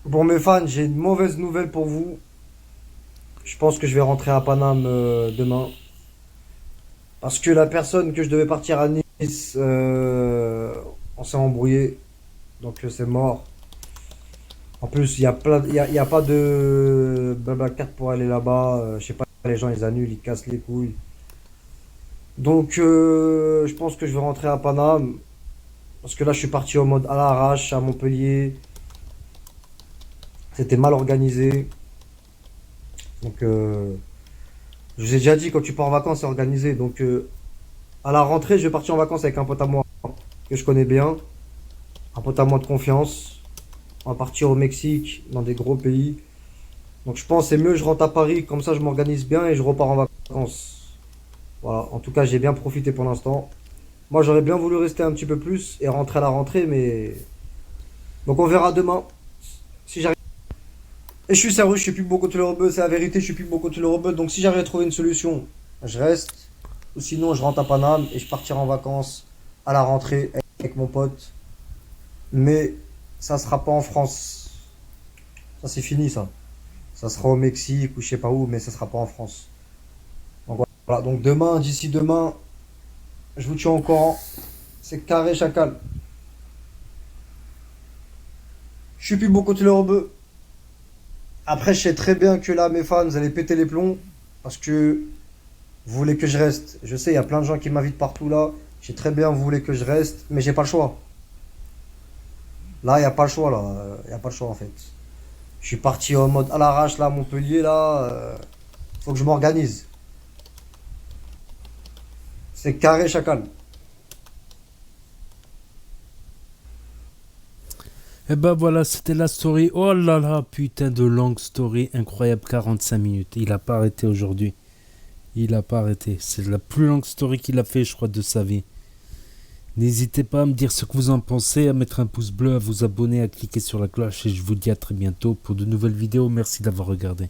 Pour mes fans, j'ai une mauvaise nouvelle pour vous. Je pense que je vais rentrer à Paname demain. Parce que la personne que je devais partir à Nice, on s'est embrouillé. Donc c'est mort. En plus, il y a pas de Blablacar pour aller là-bas. Je sais pas, les gens ils annulent, ils cassent les couilles. Donc je pense que je vais rentrer à Paname. Parce que là, je suis parti en mode à l'arrache à Montpellier. C'était mal organisé. Donc je vous ai déjà dit, quand tu pars en vacances, c'est organisé. Donc à la rentrée, je vais partir en vacances avec un pote à moi que je connais bien. Un pote à moi de confiance. On va partir au Mexique, dans des gros pays. Donc je pense que c'est mieux, je rentre à Paris, comme ça je m'organise bien et je repars en vacances. Voilà, en tout cas j'ai bien profité pour l'instant. Moi j'aurais bien voulu rester un petit peu plus et rentrer à la rentrée, mais... Donc on verra demain, si j'arrive. Et je suis sérieux, je suis plus beau côté le rebeu, c'est la vérité, je suis plus beau côté le rebeu. Donc si j'arrive à trouver une solution, je reste. Ou sinon je rentre à Paname et je partirai en vacances à la rentrée avec mon pote. Mais ça sera pas en France. Ça c'est fini ça. Ça sera au Mexique ou je sais pas où, mais ça sera pas en France. Donc voilà, donc demain, d'ici demain, je vous tiens au courant. C'est carré chacal. Je suis plus beau côté le rebeu. Après, je sais très bien que là, mes fans, vous allez péter les plombs. Parce que vous voulez que je reste. Je sais, il y a plein de gens qui m'invitent partout là. Je sais très bien, vous voulez que je reste. Mais j'ai pas le choix. Là, il n'y a pas le choix là. Il n'y a pas le choix en fait. Je suis parti en mode à l'arrache là à Montpellier là. Faut que je m'organise. C'est carré chacal. Et ben voilà, c'était la story. Oh là là, putain de longue story, incroyable, 45 minutes. Il a pas arrêté aujourd'hui. Il a pas arrêté. C'est la plus longue story qu'il a fait, je crois, de sa vie. N'hésitez pas à me dire ce que vous en pensez, à mettre un pouce bleu, à vous abonner, à cliquer sur la cloche et je vous dis à très bientôt pour de nouvelles vidéos. Merci d'avoir regardé.